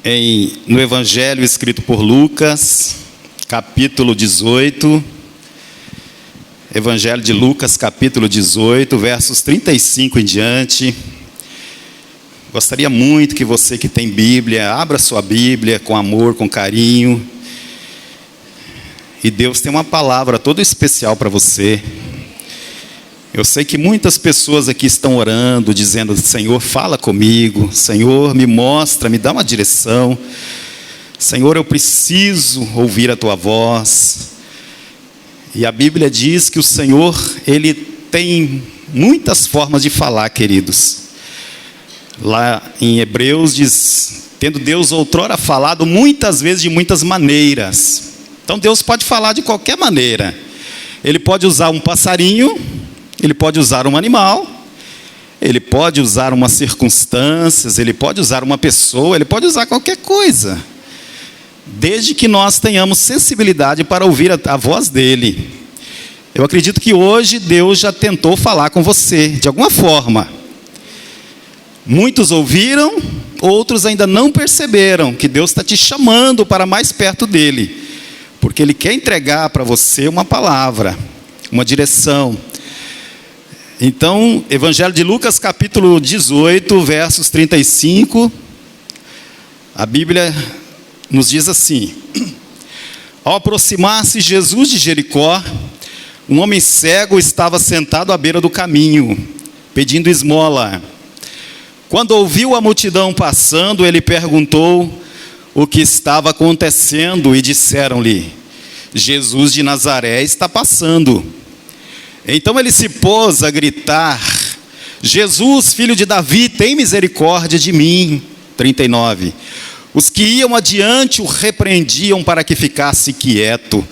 No Evangelho escrito por Lucas, capítulo 18, Evangelho de Lucas, capítulo 18, versos 35 em diante. Gostaria muito que você que tem Bíblia, abra sua Bíblia com amor, com carinho. E Deus tem uma palavra toda especial para você. Eu sei que muitas pessoas aqui estão orando, dizendo: Senhor, fala comigo. Senhor, me mostra, me dá uma direção. Senhor, eu preciso ouvir a Tua voz. E a Bíblia diz que o Senhor, Ele tem muitas formas de falar, queridos. Lá em Hebreus diz: tendo Deus outrora falado muitas vezes de muitas maneiras. Então Deus pode falar de qualquer maneira. Ele pode usar um passarinho, Ele pode usar um animal, Ele pode usar umas circunstâncias, Ele pode usar uma pessoa, Ele pode usar qualquer coisa, desde que nós tenhamos sensibilidade para ouvir a voz dEle. Eu acredito que hoje Deus já tentou falar com você, de alguma forma. Muitos ouviram, outros ainda não perceberam que Deus está te chamando para mais perto dEle, porque Ele quer entregar para você uma palavra, uma direção. Então, Evangelho de Lucas, capítulo 18, versos 35, a Bíblia nos diz assim: ao aproximar-se Jesus de Jericó, um homem cego estava sentado à beira do caminho, pedindo esmola. Quando ouviu a multidão passando, ele perguntou o que estava acontecendo, e disseram-lhe: Jesus de Nazaré está passando. Então ele se pôs a gritar: Jesus, filho de Davi, tem misericórdia de mim. 39. Os que iam adiante o repreendiam para que ficasse quieto,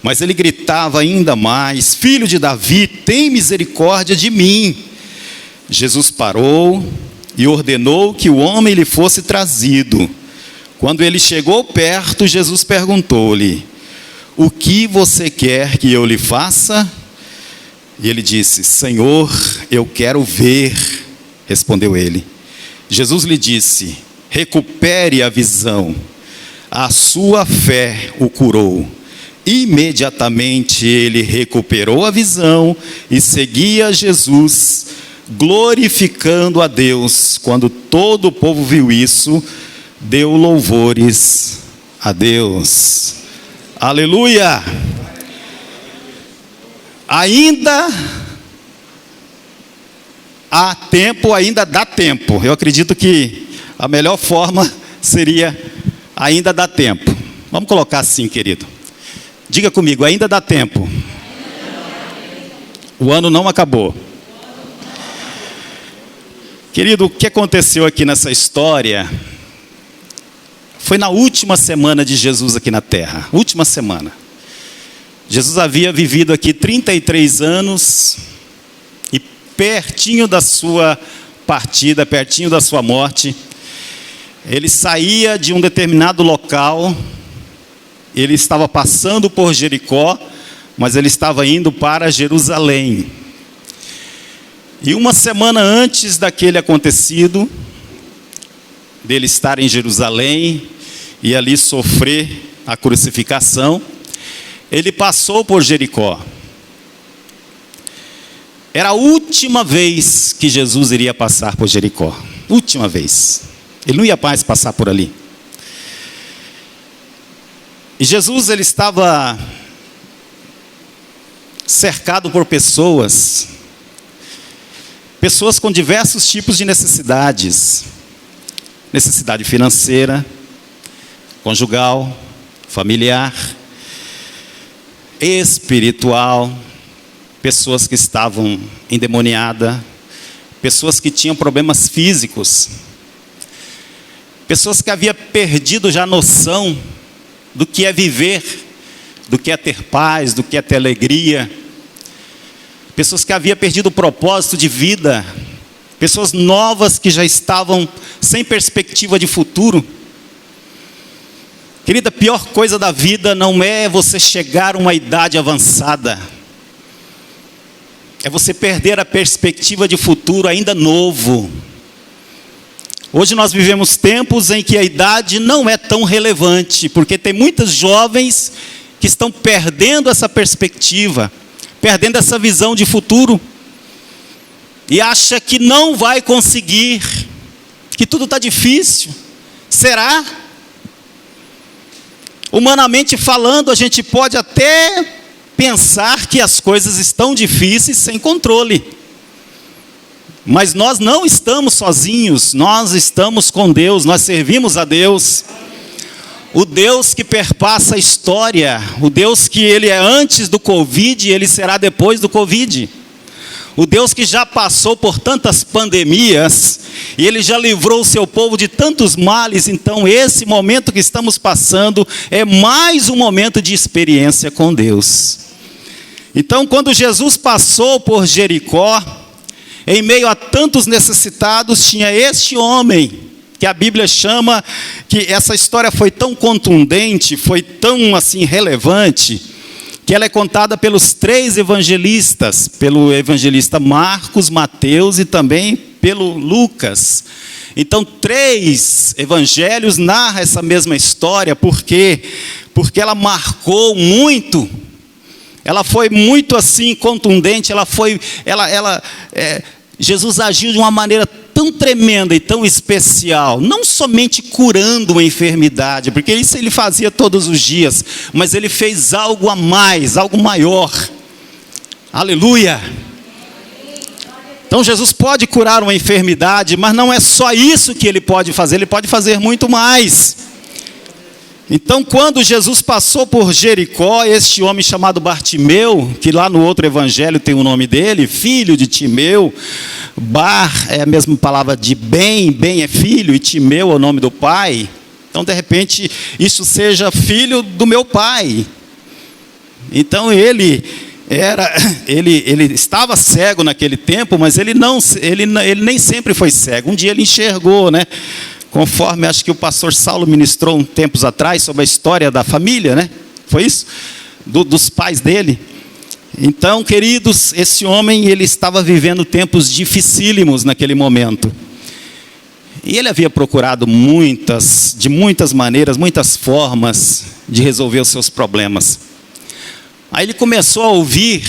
mas ele gritava ainda mais: Filho de Davi, tem misericórdia de mim. Jesus parou e ordenou que o homem lhe fosse trazido. Quando ele chegou perto, Jesus perguntou-lhe: o que você quer que eu lhe faça? E ele disse: Senhor, eu quero ver. Respondeu ele. Jesus lhe disse: recupere a visão, a sua fé o curou. Imediatamente ele recuperou a visão e seguia Jesus, glorificando a Deus. Quando todo o povo viu isso, deu louvores a Deus. Aleluia! Ainda há tempo, ainda dá tempo. Eu acredito que a melhor forma seria: ainda dá tempo. Vamos colocar assim, querido. Diga comigo: ainda dá tempo. O ano não acabou. Querido, o que aconteceu aqui nessa história foi na última semana de Jesus aqui na terra. Última semana. Jesus havia vivido aqui 33 anos e pertinho da sua partida, pertinho da sua morte, ele saía de um determinado local. Ele estava passando por Jericó, mas ele estava indo para Jerusalém. E uma semana antes daquele acontecido, dele estar em Jerusalém e ali sofrer a crucificação, ele passou por Jericó. Era a última vez que Jesus iria passar por Jericó. Última vez. Ele não ia mais passar por ali. E Jesus, ele estava cercado por pessoas com diversos tipos de necessidades. Necessidade financeira, conjugal, familiar, espiritual, pessoas que estavam endemoniadas, pessoas que tinham problemas físicos, pessoas que haviam perdido já a noção do que é viver, do que é ter paz, do que é ter alegria, pessoas que haviam perdido o propósito de vida, pessoas novas que já estavam sem perspectiva de futuro. Querida, a pior coisa da vida não é você chegar a uma idade avançada, é você perder a perspectiva de futuro ainda novo. Hoje nós vivemos tempos em que a idade não é tão relevante, porque tem muitos jovens que estão perdendo essa perspectiva, perdendo essa visão de futuro, e acha que não vai conseguir, que tudo está difícil. Será? Humanamente falando, a gente pode até pensar que as coisas estão difíceis sem controle. Mas nós não estamos sozinhos, nós estamos com Deus, nós servimos a Deus. O Deus que perpassa a história, o Deus que Ele é antes do Covid e Ele será depois do Covid. O Deus que já passou por tantas pandemias, e Ele já livrou o seu povo de tantos males. Então esse momento que estamos passando é mais um momento de experiência com Deus. Então quando Jesus passou por Jericó, em meio a tantos necessitados, tinha este homem, que a Bíblia chama, que essa história foi tão contundente, foi tão assim relevante, que ela é contada pelos 3 evangelistas, pelo evangelista Marcos, Mateus e também pelo Lucas. Então 3 evangelhos narram essa mesma história, porque ela marcou muito, ela foi muito assim contundente, Jesus agiu de uma maneira tão tremenda e tão especial, não somente curando uma enfermidade, porque isso ele fazia todos os dias, mas ele fez algo a mais, algo maior. Aleluia! Então Jesus pode curar uma enfermidade, mas não é só isso que ele pode fazer muito mais. Então quando Jesus passou por Jericó, este homem chamado Bartimeu, que lá no outro evangelho tem o nome dele, filho de Timeu, Bar é a mesma palavra de bem, bem é filho, e Timeu é o nome do pai. Então de repente isso seja filho do meu pai. Então ele estava cego naquele tempo, mas ele nem sempre foi cego. Um dia ele enxergou, né? Conforme acho que o pastor Saulo ministrou tempos atrás sobre a história da família, né? Foi isso? Dos pais dele. Então, queridos, esse homem, ele estava vivendo tempos dificílimos naquele momento. E ele havia procurado de muitas maneiras, muitas formas de resolver os seus problemas. Aí ele começou a ouvir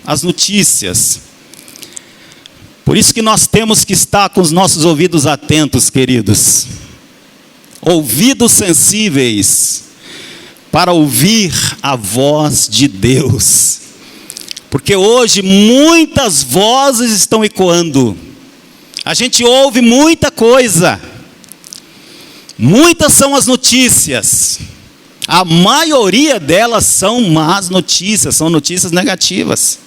as notícias. Por isso que nós temos que estar com os nossos ouvidos atentos, queridos. Ouvidos sensíveis para ouvir a voz de Deus. Porque hoje muitas vozes estão ecoando. A gente ouve muita coisa. Muitas são as notícias. A maioria delas são más notícias, são notícias negativas.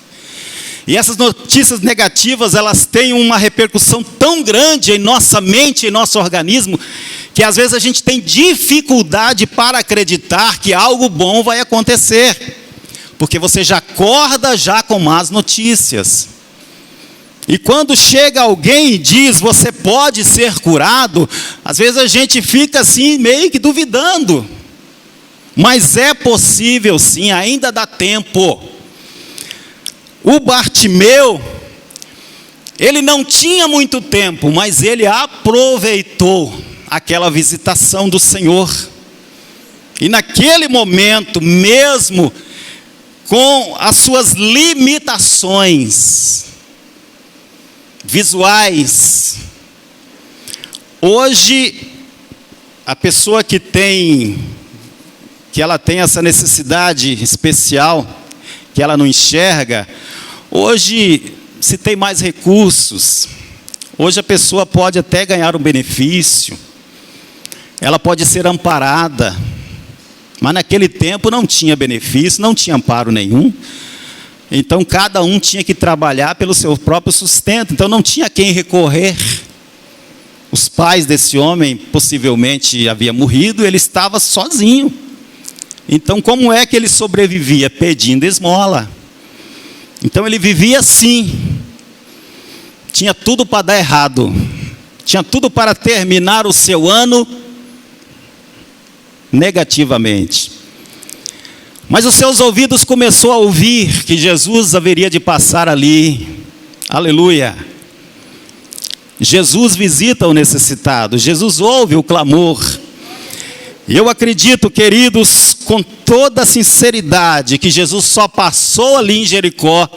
E essas notícias negativas, elas têm uma repercussão tão grande em nossa mente, em nosso organismo, que às vezes a gente tem dificuldade para acreditar que algo bom vai acontecer. Porque você já acorda já com más notícias. E quando chega alguém e diz, você pode ser curado, às vezes a gente fica assim, meio que duvidando. Mas é possível sim, ainda dá tempo. O Bartimeu, ele não tinha muito tempo, mas ele aproveitou aquela visitação do Senhor. E naquele momento, mesmo com as suas limitações visuais, hoje a pessoa que ela tem essa necessidade especial, que ela não enxerga, hoje se tem mais recursos, hoje a pessoa pode até ganhar um benefício, ela pode ser amparada, mas naquele tempo não tinha benefício, não tinha amparo nenhum, então cada um tinha que trabalhar pelo seu próprio sustento, então não tinha quem recorrer. Os pais desse homem possivelmente haviam morrido, ele estava sozinho. Então como é que ele sobrevivia? Pedindo esmola. Então ele vivia assim. Tinha tudo para dar errado. Tinha tudo para terminar o seu ano negativamente. Mas os seus ouvidos começou a ouvir que Jesus haveria de passar ali. Aleluia. Jesus visita o necessitado, Jesus ouve o clamor. E eu acredito, queridos, com toda sinceridade, que Jesus só passou ali em Jericó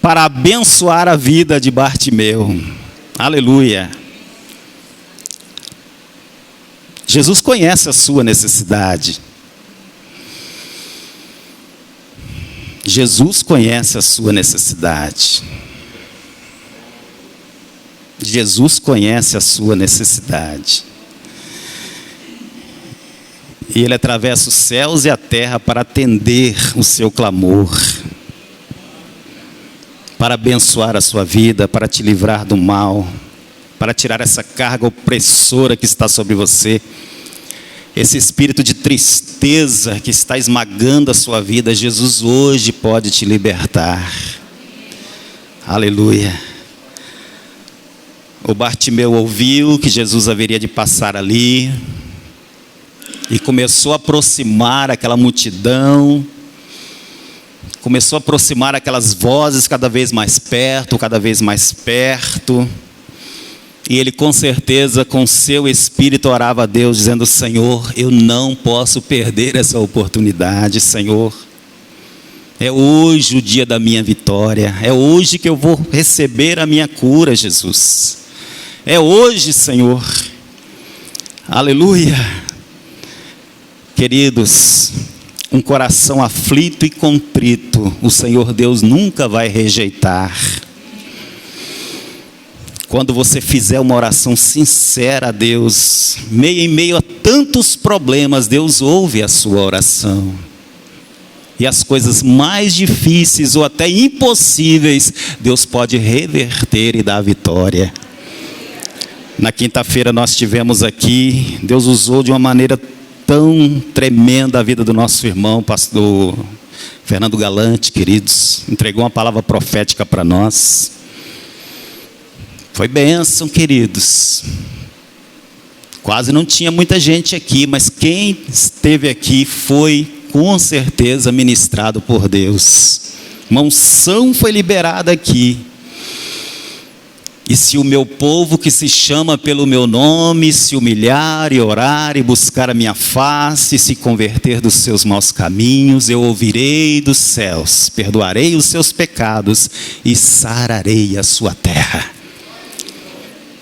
para abençoar a vida de Bartimeu. Aleluia. Jesus conhece a sua necessidade. Jesus conhece a sua necessidade. Jesus conhece a sua necessidade. E Ele atravessa os céus e a terra para atender o seu clamor, para abençoar a sua vida, para te livrar do mal, para tirar essa carga opressora que está sobre você, esse espírito de tristeza que está esmagando a sua vida. Jesus hoje pode te libertar. Aleluia. O Bartimeu ouviu que Jesus haveria de passar ali e começou a aproximar aquela multidão, começou a aproximar aquelas vozes cada vez mais perto, cada vez mais perto. E ele com certeza, com seu espírito, orava a Deus, dizendo: Senhor, eu não posso perder essa oportunidade, Senhor. É hoje o dia da minha vitória, é hoje que eu vou receber a minha cura, Jesus. É hoje, Senhor. Aleluia. Queridos, um coração aflito e contrito, o Senhor Deus nunca vai rejeitar. Quando você fizer uma oração sincera a Deus, em meio a tantos problemas, Deus ouve a sua oração. E as coisas mais difíceis ou até impossíveis, Deus pode reverter e dar vitória. Na quinta-feira nós tivemos aqui, Deus usou de uma maneira tão tremenda a vida do nosso irmão, pastor Fernando Galante, queridos. Entregou uma palavra profética para nós. Foi bênção, queridos. Quase não tinha muita gente aqui, mas quem esteve aqui foi com certeza ministrado por Deus. Uma unção foi liberada aqui. E se o meu povo que se chama pelo meu nome se humilhar e orar e buscar a minha face e se converter dos seus maus caminhos, eu ouvirei dos céus, perdoarei os seus pecados e sararei a sua terra.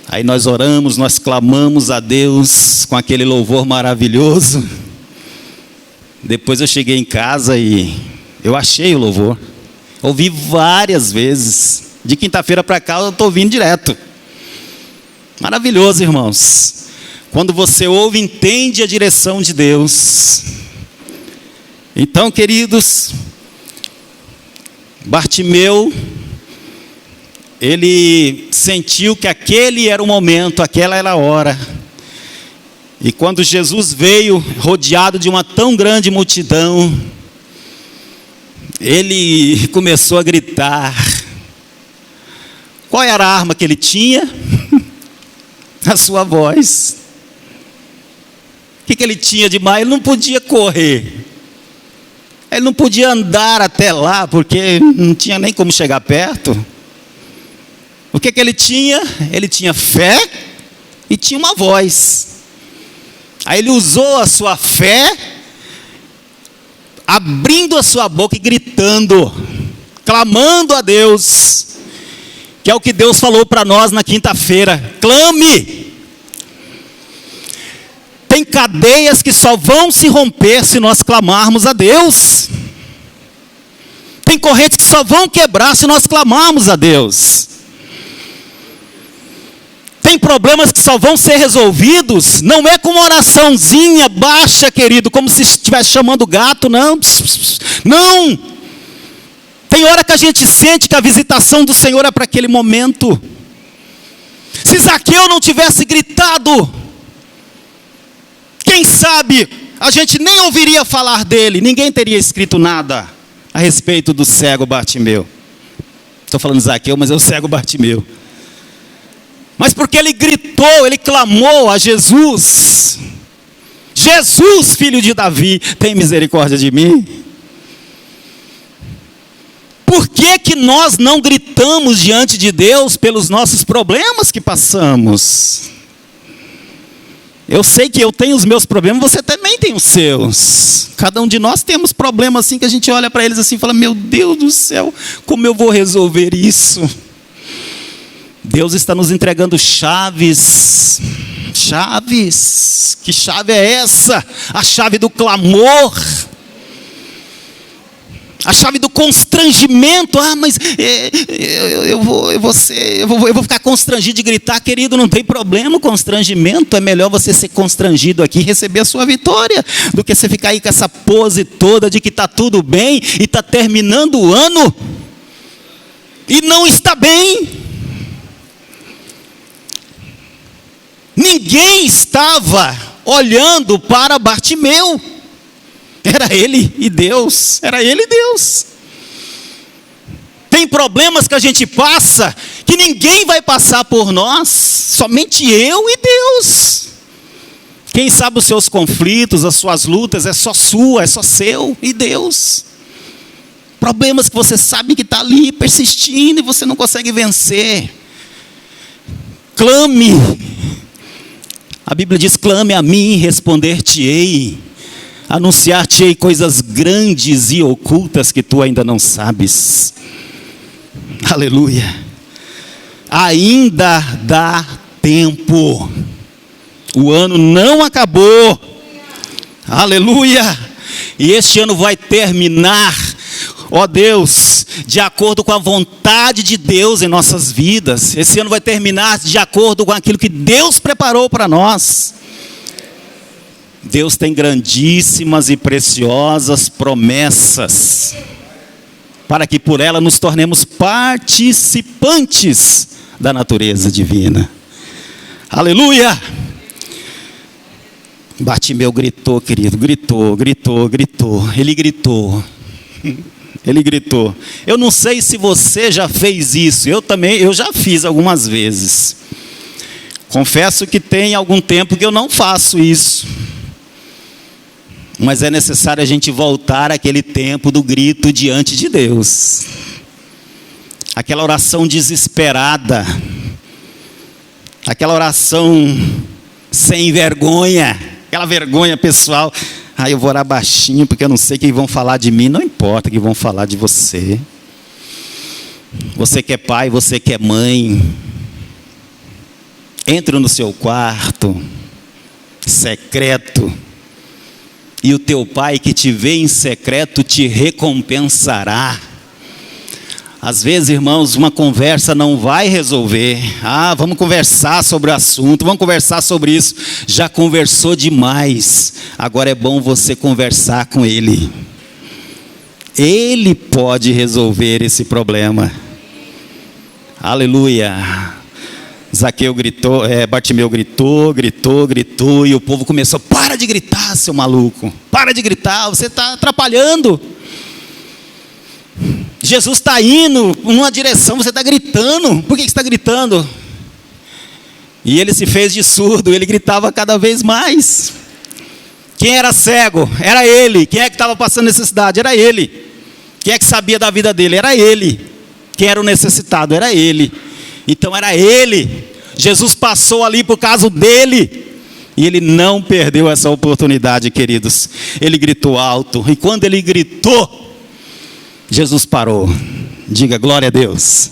Aí nós oramos, nós clamamos a Deus com aquele louvor maravilhoso. Depois eu cheguei em casa e eu achei o louvor. Ouvi várias vezes. De quinta-feira para cá eu estou ouvindo direto. Maravilhoso, irmãos. Quando você ouve, entende a direção de Deus. Então, queridos, Bartimeu, ele sentiu que aquele era o momento, aquela era a hora. E quando Jesus veio, rodeado de uma tão grande multidão, ele começou a gritar. Qual era a arma que ele tinha? A sua voz. O que ele tinha de mais? Ele não podia correr. Ele não podia andar até lá, porque não tinha nem como chegar perto. O que ele tinha? Ele tinha fé e tinha uma voz. Aí ele usou a sua fé, abrindo a sua boca e gritando, clamando a Deus. Que é o que Deus falou para nós na quinta-feira. Clame. Tem cadeias que só vão se romper se nós clamarmos a Deus. Tem correntes que só vão quebrar se nós clamarmos a Deus. Tem problemas que só vão ser resolvidos, não é com uma oraçãozinha baixa, querido, como se estivesse chamando o gato, não. Não. Tem hora que a gente sente que a visitação do Senhor é para aquele momento. Se Zaqueu não tivesse gritado, quem sabe a gente nem ouviria falar dele, ninguém teria escrito nada a respeito do cego Bartimeu. Estou falando Zaqueu, mas é o cego Bartimeu. Mas porque ele gritou, ele clamou a Jesus. Jesus, filho de Davi, tem misericórdia de mim. Por que que nós não gritamos diante de Deus pelos nossos problemas que passamos? Eu sei que eu tenho os meus problemas, você também tem os seus. Cada um de nós temos problemas assim que a gente olha para eles assim e fala: meu Deus do céu, como eu vou resolver isso? Deus está nos entregando chaves. Chaves. Que chave é essa? A chave do clamor. A chave do constrangimento. Mas eu vou ficar constrangido de gritar. Querido, não tem problema o constrangimento. É melhor você ser constrangido aqui e receber a sua vitória, do que você ficar aí com essa pose toda de que está tudo bem e está terminando o ano e não está bem. Ninguém estava olhando para Bartimeu. Era ele e Deus. Era ele e Deus. Tem problemas que a gente passa que ninguém vai passar por nós. Somente eu e Deus. Quem sabe os seus conflitos, as suas lutas, é só sua, é só seu e Deus. Problemas que você sabe que está ali persistindo e você não consegue vencer. Clame. A Bíblia diz: clame a mim, responder-te-ei. Anunciar-te-ei coisas grandes e ocultas que tu ainda não sabes. Aleluia. Ainda dá tempo. O ano não acabou. Aleluia. E este ano vai terminar, ó Deus, de acordo com a vontade de Deus em nossas vidas. Esse ano vai terminar de acordo com aquilo que Deus preparou para nós. Deus tem grandíssimas e preciosas promessas, para que por ela nos tornemos participantes da natureza divina. Aleluia! Bartimeu gritou, querido, gritou. Ele gritou. Eu não sei se você já fez isso. Eu já fiz algumas vezes. Confesso que tem algum tempo que eu não faço isso. Mas é necessário a gente voltar àquele tempo do grito diante de Deus. Aquela oração desesperada. Aquela oração sem vergonha. Aquela vergonha pessoal. Eu vou orar baixinho porque eu não sei o que vão falar de mim. Não importa o que vão falar de você. Você que é pai, você que é mãe. Entre no seu quarto secreto. E o teu pai que te vê em secreto te recompensará. Às vezes, irmãos, uma conversa não vai resolver. Vamos conversar sobre o assunto, vamos conversar sobre isso. Já conversou demais. Agora é bom você conversar com ele. Ele pode resolver esse problema. Aleluia. Zaqueu gritou, Bartimeu gritou, e o povo começou: para de gritar, seu maluco, para de gritar, você está atrapalhando. Jesus está indo numa direção, você está gritando, por que você está gritando? E ele se fez de surdo, ele gritava cada vez mais. Quem era cego? Era ele. Quem é que estava passando necessidade? Era ele. Quem é que sabia da vida dele? Era ele. Quem era o necessitado? Era ele. Então era ele. Jesus passou ali por causa dele. E ele não perdeu essa oportunidade, queridos. Ele gritou alto. E quando ele gritou, Jesus parou. Diga glória a Deus.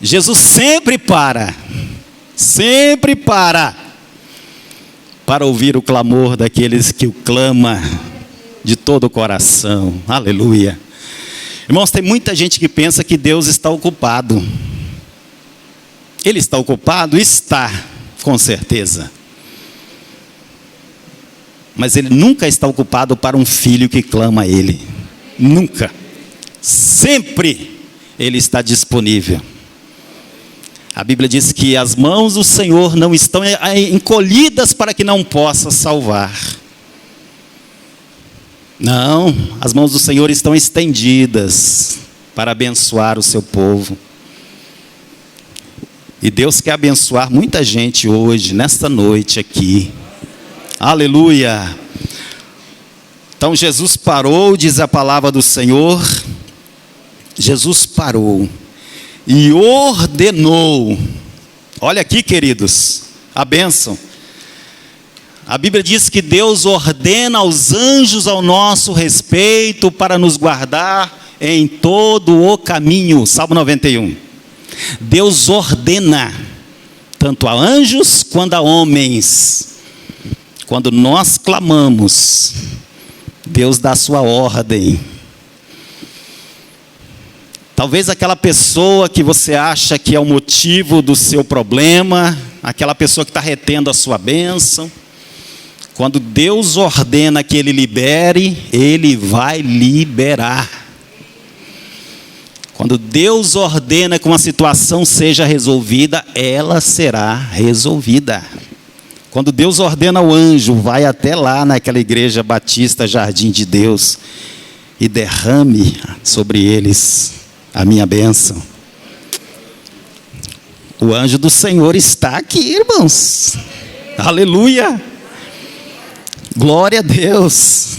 Jesus sempre para ouvir o clamor daqueles que o clamam de todo o coração. Aleluia. Irmãos, tem muita gente que pensa que Deus está ocupado. Ele está ocupado? Está, com certeza. Mas ele nunca está ocupado para um filho que clama a ele. Nunca. Sempre ele está disponível. A Bíblia diz que as mãos do Senhor não estão encolhidas para que não possa salvar. Não, as mãos do Senhor estão estendidas para abençoar o seu povo. E Deus quer abençoar muita gente hoje, nesta noite aqui. Aleluia. Então Jesus parou, diz a palavra do Senhor, Jesus parou e ordenou. Olha aqui, queridos, a bênção. A Bíblia diz que Deus ordena aos anjos ao nosso respeito para nos guardar em todo o caminho. Salmo 91. Deus ordena, tanto a anjos quanto a homens. Quando nós clamamos, Deus dá a sua ordem. Talvez aquela pessoa que você acha que é o motivo do seu problema, aquela pessoa que está retendo a sua bênção, quando Deus ordena que Ele libere, Ele vai liberar. Quando Deus ordena que uma situação seja resolvida, ela será resolvida. Quando Deus ordena ao anjo, vai até lá naquela igreja batista Jardim de Deus e derrame sobre eles a minha bênção. O anjo do Senhor está aqui, irmãos. Aleluia. Glória a Deus.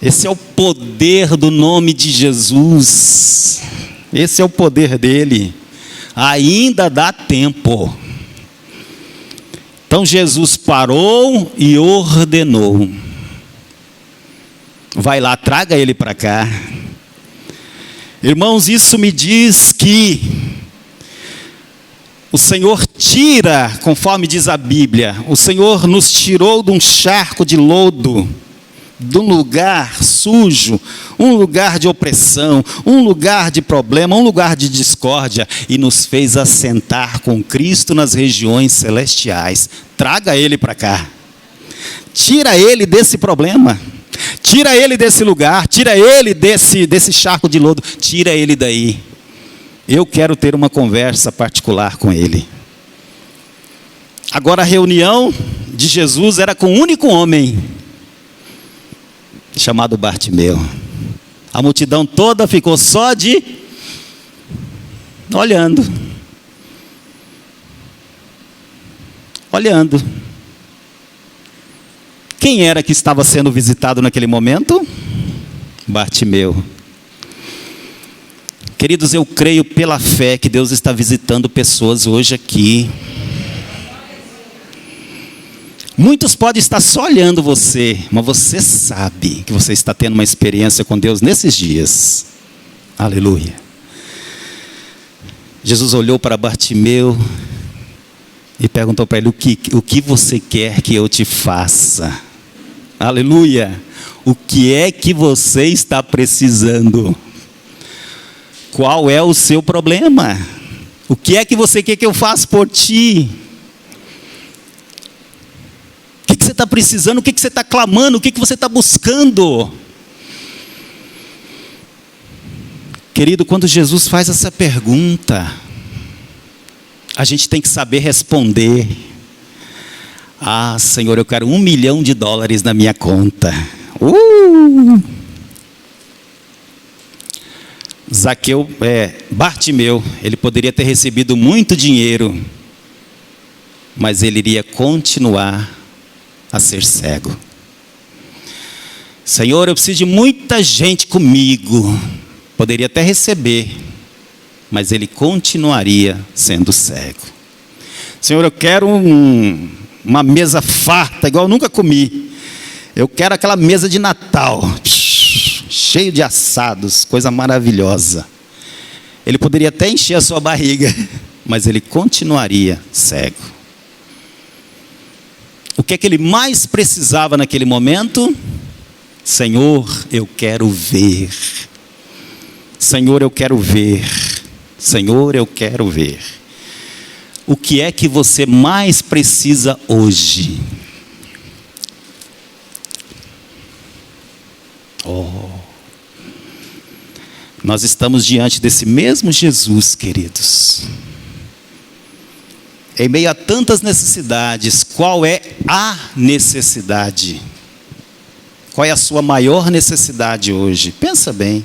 Esse é o poder do nome de Jesus. Esse é o poder dele. Ainda dá tempo. Então Jesus parou e ordenou. Vai lá, traga ele para cá. Irmãos, isso me diz que o Senhor tira, conforme diz a Bíblia, o Senhor nos tirou de um charco de lodo, de um lugar sujo, um lugar de opressão, um lugar de problema, um lugar de discórdia, e nos fez assentar com Cristo nas regiões celestiais. Traga ele para cá. Tira ele desse problema. Tira ele desse lugar. Tira ele desse charco de lodo. Tira ele daí. Eu quero ter uma conversa particular com ele. Agora a reunião de Jesus era com um único homem, chamado Bartimeu. A multidão toda ficou só de olhando. Olhando. Quem era que estava sendo visitado naquele momento? Bartimeu. Queridos, eu creio pela fé que Deus está visitando pessoas hoje aqui. Muitos podem estar só olhando você, mas você sabe que você está tendo uma experiência com Deus nesses dias. Aleluia. Jesus olhou para Bartimeu e perguntou para ele: o que você quer que eu te faça? Aleluia. O que é que você está precisando? Qual é o seu problema? O que é que você quer que eu faça por ti? O que você está precisando? O que você está clamando? O que você está buscando? Querido, quando Jesus faz essa pergunta, a gente tem que saber responder. Ah, Senhor, eu quero $1 milhão na minha conta. Bartimeu, ele poderia ter recebido muito dinheiro, mas ele iria continuar a ser cego. Senhor, eu preciso de muita gente comigo. Poderia até receber, mas ele continuaria sendo cego. Senhor, eu quero uma mesa farta, igual eu nunca comi. Eu quero aquela mesa de Natal, cheio de assados, coisa maravilhosa. Ele poderia até encher a sua barriga, mas ele continuaria cego. O que é que ele mais precisava naquele momento? Senhor, eu quero ver. Senhor, eu quero ver. Senhor, eu quero ver. O que é que você mais precisa hoje? Nós estamos diante desse mesmo Jesus, queridos. Em meio a tantas necessidades, qual é a necessidade? Qual é a sua maior necessidade hoje? Pensa bem.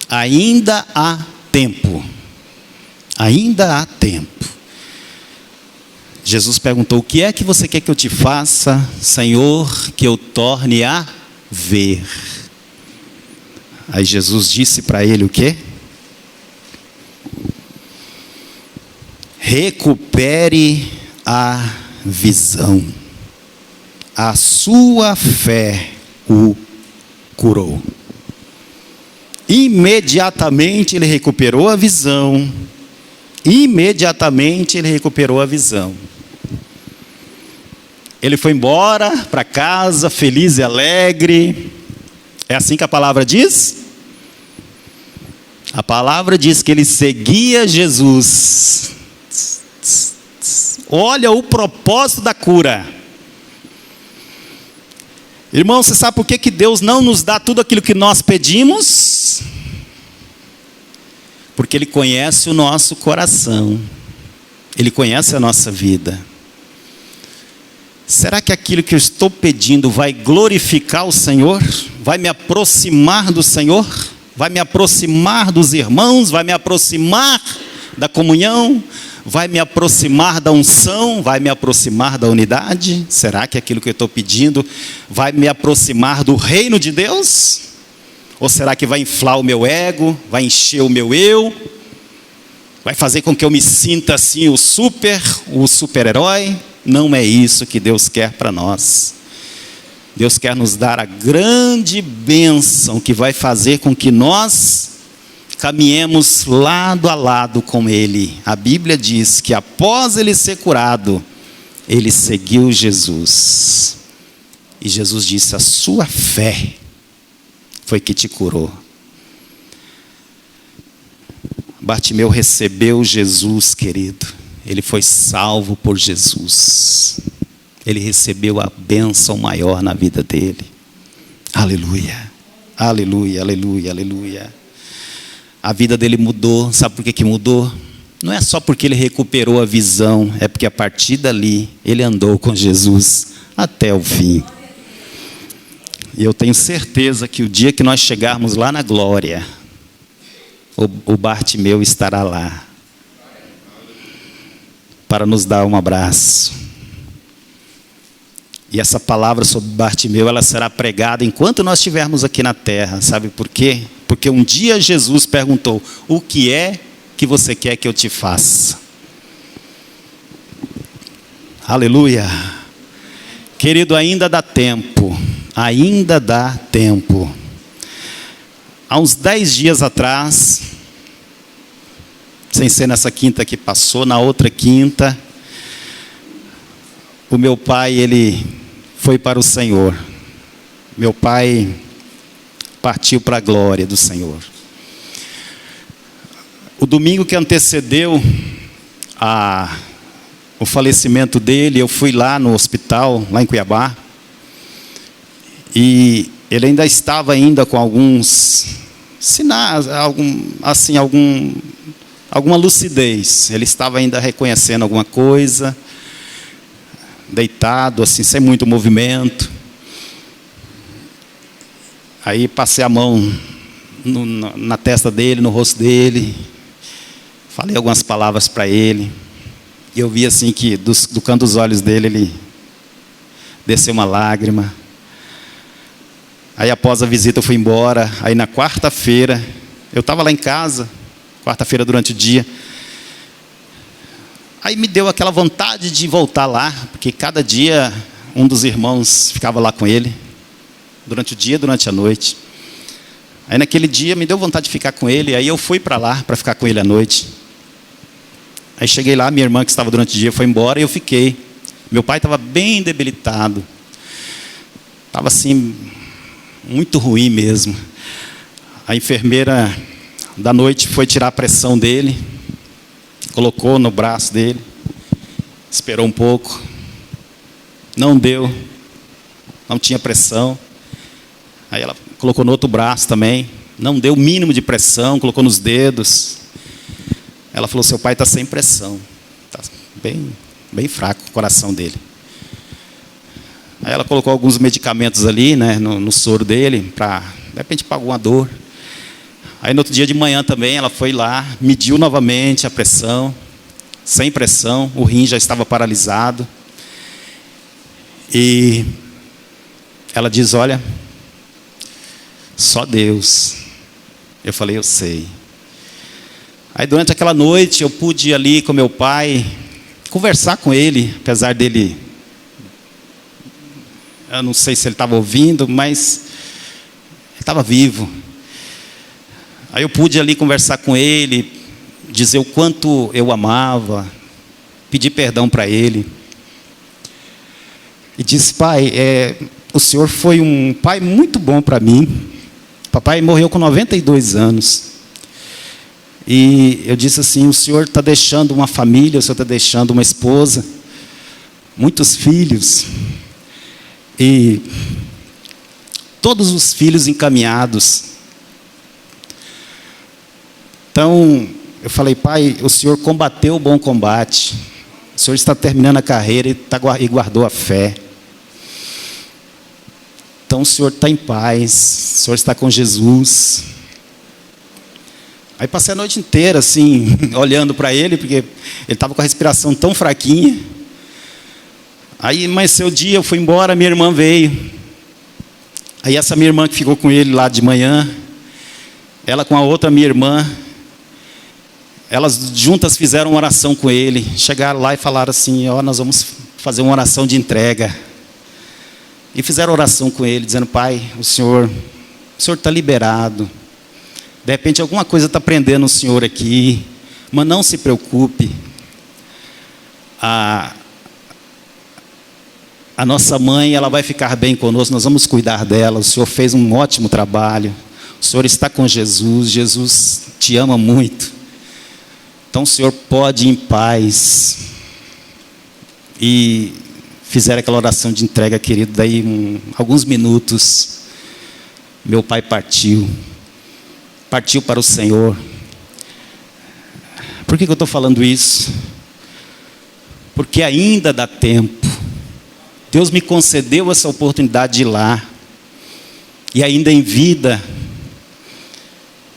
Ainda há tempo. Ainda há tempo. Jesus perguntou: o que é que você quer que eu te faça, Senhor, que eu torne a ver? Aí Jesus disse para ele o quê? Recupere a visão. A sua fé o curou. Imediatamente ele recuperou a visão. Imediatamente ele recuperou a visão. Ele foi embora para casa, feliz e alegre. É assim que a palavra diz? A palavra diz que ele seguia Jesus. Olha o propósito da cura. Irmão, você sabe por que Deus não nos dá tudo aquilo que nós pedimos? Porque Ele conhece o nosso coração. Ele conhece a nossa vida. Será que aquilo que eu estou pedindo vai glorificar o Senhor? Vai me aproximar do Senhor? Vai me aproximar dos irmãos? Vai me aproximar da comunhão? Vai me aproximar da unção? Vai me aproximar da unidade? Será que aquilo que eu estou pedindo vai me aproximar do reino de Deus? Ou será que vai inflar o meu ego? Vai encher o meu eu? Vai fazer com que eu me sinta assim o super-herói? Não é isso que Deus quer para nós. Deus quer nos dar a grande bênção que vai fazer com que nós caminhemos lado a lado com Ele. A Bíblia diz que após ele ser curado, ele seguiu Jesus. E Jesus disse: a sua fé foi que te curou. Bartimeu recebeu Jesus, querido. Ele foi salvo por Jesus. Ele recebeu a bênção maior na vida dele. Aleluia, aleluia, aleluia, aleluia. A vida dele mudou. Sabe por que mudou? Não é só porque ele recuperou a visão, é porque a partir dali ele andou com Jesus até o fim. E eu tenho certeza que o dia que nós chegarmos lá na glória, o Bartimeu estará lá para nos dar um abraço. E essa palavra sobre Bartimeu, ela será pregada enquanto nós estivermos aqui na terra. Sabe por quê? Porque um dia Jesus perguntou: o que é que você quer que eu te faça? Aleluia. Querido, ainda dá tempo. Ainda dá tempo. Há uns 10 dias atrás, sem ser nessa quinta que passou, na outra quinta, o meu pai, ele foi para o Senhor. Meu pai partiu para a glória do Senhor. O domingo que antecedeu o falecimento dele, eu fui lá no hospital, lá em Cuiabá, e ele ainda estava com alguns sinais, alguma lucidez. Ele estava ainda reconhecendo alguma coisa, deitado, assim, sem muito movimento. Aí passei a mão na testa dele, no rosto dele, falei algumas palavras para ele, e eu vi assim que do canto dos olhos dele, ele desceu uma lágrima. Aí após a visita eu fui embora. Aí na quarta-feira, eu estava lá em casa, quarta-feira durante o dia. Aí me deu aquela vontade de voltar lá, porque cada dia um dos irmãos ficava lá com ele, durante o dia, durante a noite. Aí naquele dia me deu vontade de ficar com ele, aí eu fui para lá para ficar com ele à noite. Aí cheguei lá, minha irmã que estava durante o dia foi embora e eu fiquei. Meu pai estava bem debilitado, estava assim, muito ruim mesmo. A enfermeira da noite foi tirar a pressão dele, colocou no braço dele, esperou um pouco, não deu, não tinha pressão. Aí ela colocou no outro braço também, não deu o mínimo de pressão, colocou nos dedos. Ela falou: seu pai está sem pressão, está bem fraco o coração dele. Aí ela colocou alguns medicamentos ali, né, no soro dele, para, de repente, para alguma dor. Aí no outro dia de manhã também, ela foi lá, mediu novamente a pressão, sem pressão, o rim já estava paralisado. E ela diz: olha, só Deus Eu falei, eu sei. Aí durante aquela noite eu pude ir ali com meu pai, conversar com ele, apesar dele, eu não sei se ele estava ouvindo, mas ele estava vivo. Aí eu pude ali conversar com ele, dizer o quanto eu amava, pedir perdão para ele. E disse, pai, o senhor foi um pai muito bom para mim. Papai morreu com 92 anos. E eu disse assim, o senhor está deixando uma família, o senhor está deixando uma esposa, muitos filhos. E todos os filhos encaminhados. Então, eu falei, pai, o senhor combateu o bom combate. O senhor está terminando a carreira e guardou a fé. Então o senhor está em paz, o senhor está com Jesus. Aí passei a noite inteira assim, olhando para ele, porque ele estava com a respiração tão fraquinha. Aí amanheceu o dia, eu fui embora, minha irmã veio. Aí essa minha irmã que ficou com ele lá de manhã, ela com a outra minha irmã, elas juntas fizeram uma oração com ele. Chegaram lá e falaram assim, nós vamos fazer uma oração de entrega. E fizeram oração com ele, dizendo, pai, o senhor está liberado. De repente alguma coisa está prendendo o senhor aqui, mas não se preocupe. A nossa mãe, ela vai ficar bem conosco, nós vamos cuidar dela. O senhor fez um ótimo trabalho. O senhor está com Jesus, Jesus te ama muito. Então o senhor pode ir em paz. E fizeram aquela oração de entrega, querido. Daí, alguns minutos, meu pai partiu para o Senhor. Por que eu estou falando isso? Porque ainda dá tempo. Deus me concedeu essa oportunidade de ir lá. E ainda em vida,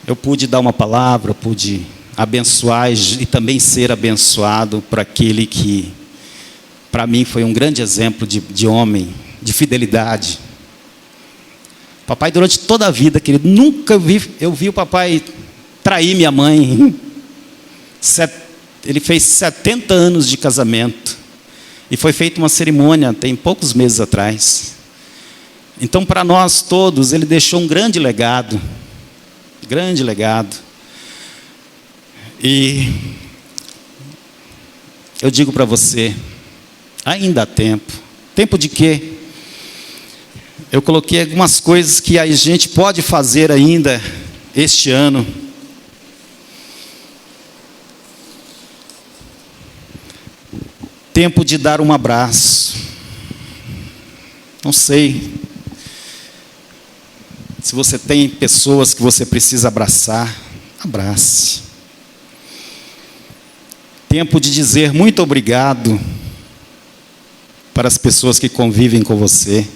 eu pude dar uma palavra, pude abençoar e também ser abençoado por aquele que, para mim, foi um grande exemplo de homem, de fidelidade. Papai, durante toda a vida, querido, nunca eu vi o papai trair minha mãe. Ele fez 70 anos de casamento. E foi feita uma cerimônia, tem poucos meses atrás. Então, para nós todos, ele deixou um grande legado. Grande legado. E eu digo para você, ainda há tempo. Tempo de quê? Eu coloquei algumas coisas que a gente pode fazer ainda este ano. Tempo de dar um abraço. Não sei se você tem pessoas que você precisa abraçar, abrace. Tempo de dizer muito obrigado para as pessoas que convivem com você.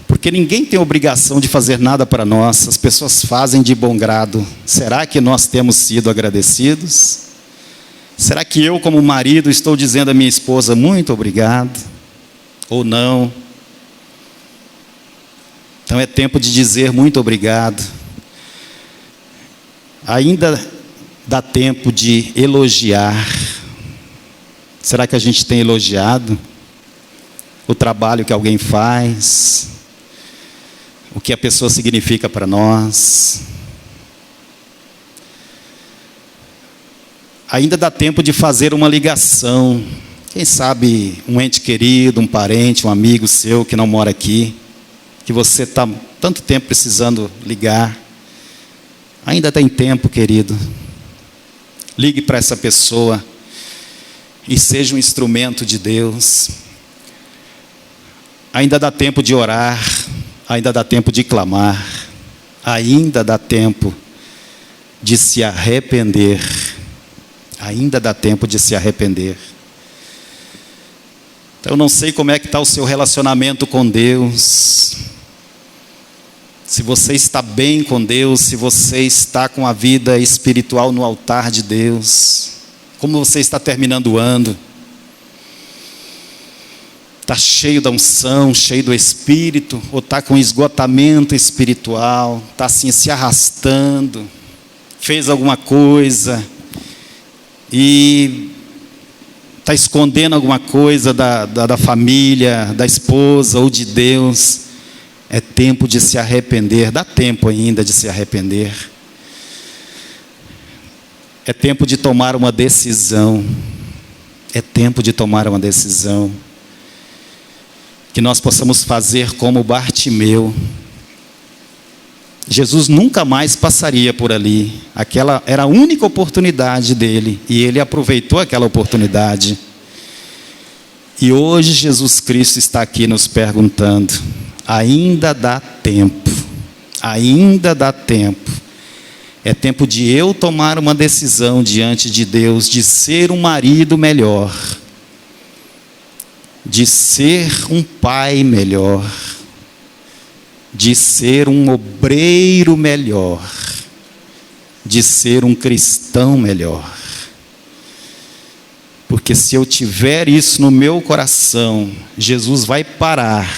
Porque ninguém tem obrigação de fazer nada para nós, as pessoas fazem de bom grado. Será que nós temos sido agradecidos? Será que eu, como marido, estou dizendo à minha esposa muito obrigado? Ou não? Então é tempo de dizer muito obrigado. Ainda dá tempo de elogiar. Será que a gente tem elogiado o trabalho que alguém faz? O que a pessoa significa para nós? Ainda dá tempo de fazer uma ligação. Quem sabe um ente querido, um parente, um amigo seu que não mora aqui, que você está tanto tempo precisando ligar. Ainda tem tempo, querido. Ligue para essa pessoa e seja um instrumento de Deus. Ainda dá tempo de orar. Ainda dá tempo de clamar. Ainda dá tempo de se arrepender. Ainda dá tempo de se arrepender. Então, eu não sei como é que está o seu relacionamento com Deus. Se você está bem com Deus, se você está com a vida espiritual no altar de Deus. Como você está terminando o ano. está cheio da unção, cheio do Espírito, ou está com esgotamento espiritual, está assim se arrastando, fez alguma coisa e está escondendo alguma coisa da família, da esposa ou de Deus. É tempo de se arrepender, dá tempo ainda de se arrepender. É tempo de tomar uma decisão. É tempo de tomar uma decisão. Que nós possamos fazer como Bartimeu. Jesus nunca mais passaria por ali. Aquela era a única oportunidade dele. E ele aproveitou aquela oportunidade. E hoje Jesus Cristo está aqui nos perguntando: ainda dá tempo. Ainda dá tempo. É tempo de eu tomar uma decisão diante de Deus, de ser um marido melhor, de ser um pai melhor, de ser um obreiro melhor, de ser um cristão melhor. Porque se eu tiver isso no meu coração, Jesus vai parar,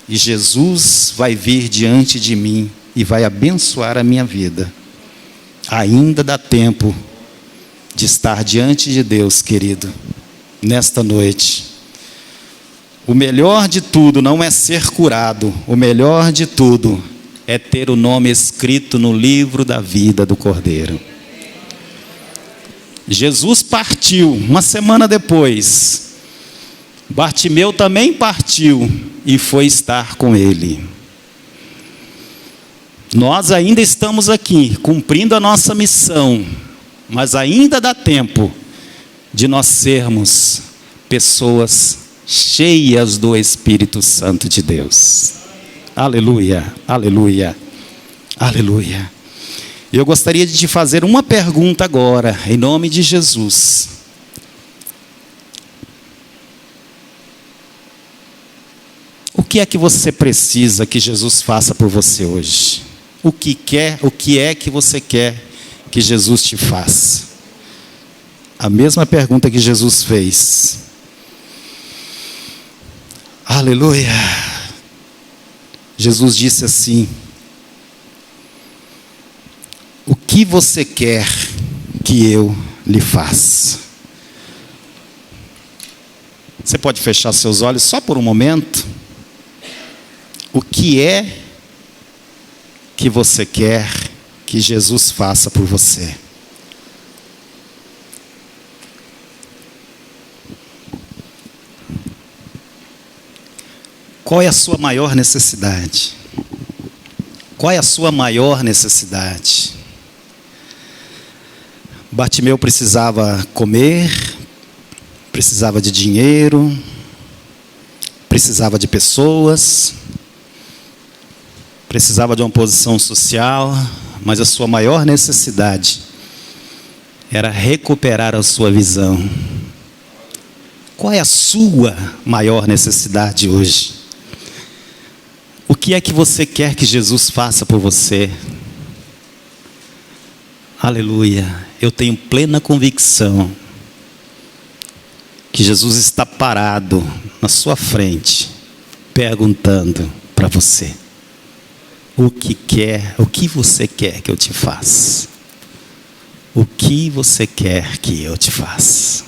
e Jesus vai vir diante de mim, e vai abençoar a minha vida. Ainda dá tempo de estar diante de Deus, querido, nesta noite. O melhor de tudo não é ser curado. O melhor de tudo é ter o nome escrito no livro da vida do Cordeiro. Jesus partiu, uma semana depois. Bartimeu também partiu e foi estar com ele. Nós ainda estamos aqui, cumprindo a nossa missão, mas ainda dá tempo de nós sermos pessoas cheias do Espírito Santo de Deus. Aleluia, aleluia, aleluia. Eu gostaria de te fazer uma pergunta agora, em nome de Jesus. O que é que você precisa que Jesus faça por você hoje? O que é que você quer que Jesus te faça? A mesma pergunta que Jesus fez. Aleluia. Jesus disse assim: o que você quer que eu lhe faça? Você pode fechar seus olhos só por um momento? O que é que você quer que Jesus faça por você? Qual é a sua maior necessidade? Qual é a sua maior necessidade? Bartimeu precisava comer, precisava de dinheiro, precisava de pessoas, precisava de uma posição social, mas a sua maior necessidade era recuperar a sua visão. Qual é a sua maior necessidade hoje? O que é que você quer que Jesus faça por você? Aleluia. Eu tenho plena convicção que Jesus está parado na sua frente, perguntando para você: o que você quer que eu te faça? O que você quer que eu te faça?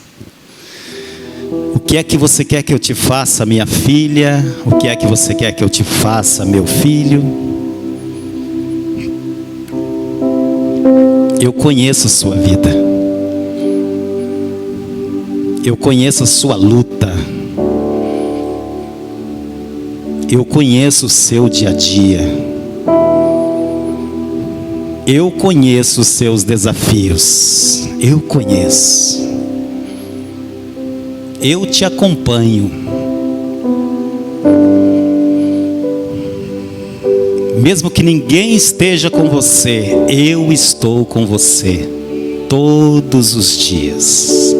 O que é que você quer que eu te faça, minha filha? O que é que você quer que eu te faça, meu filho? Eu conheço a sua vida. Eu conheço a sua luta. Eu conheço o seu dia a dia. Eu conheço os seus desafios. Eu conheço. Eu te acompanho. Mesmo que ninguém esteja com você, eu estou com você todos os dias.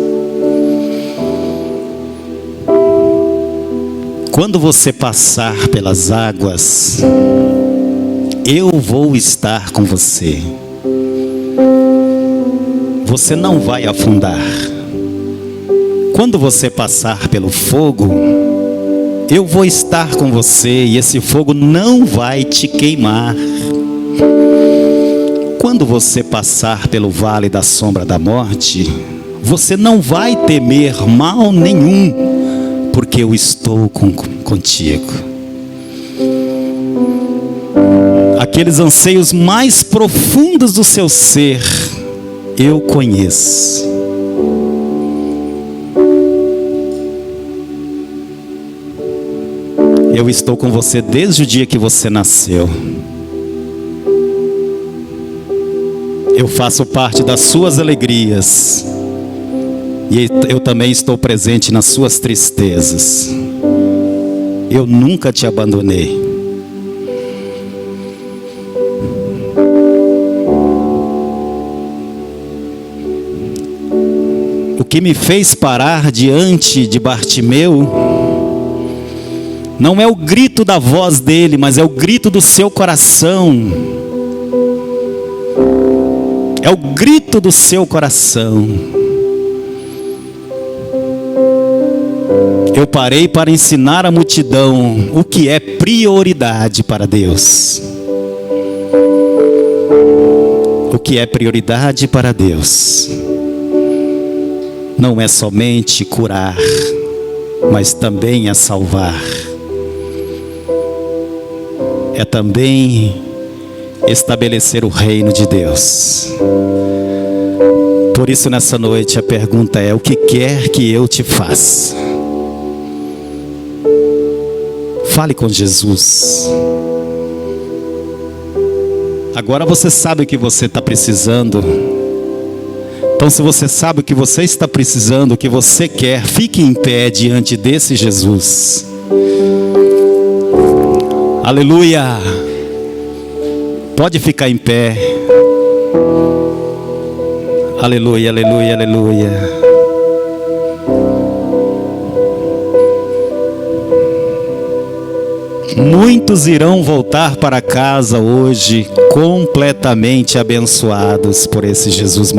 Quando você passar pelas águas, eu vou estar com você. Você não vai afundar. Quando você passar pelo fogo, Eu vou estar com você e esse fogo não vai te queimar. Quando você passar pelo vale da sombra da morte, você não vai temer mal nenhum, porque eu estou contigo. Aqueles anseios mais profundos do seu ser, eu conheço. Eu estou com você desde o dia que você nasceu. Eu faço parte das suas alegrias. E eu também estou presente nas suas tristezas. Eu nunca te abandonei. O que me fez parar diante de Bartimeu não é o grito da voz dele, mas é o grito do seu coração. É o grito do seu coração. Eu parei para ensinar a multidão o que é prioridade para Deus. O que é prioridade para Deus não é somente curar, mas também é salvar. É também estabelecer o reino de Deus. Por isso, nessa noite, a pergunta é: o que quer que eu te faça? Fale com Jesus. Agora você sabe o que você está precisando. Então, se você sabe o que você está precisando, o que você quer, fique em pé diante desse Jesus. Aleluia! Pode ficar em pé. Aleluia, aleluia, aleluia. Muitos irão voltar para casa hoje completamente abençoados por esse Jesus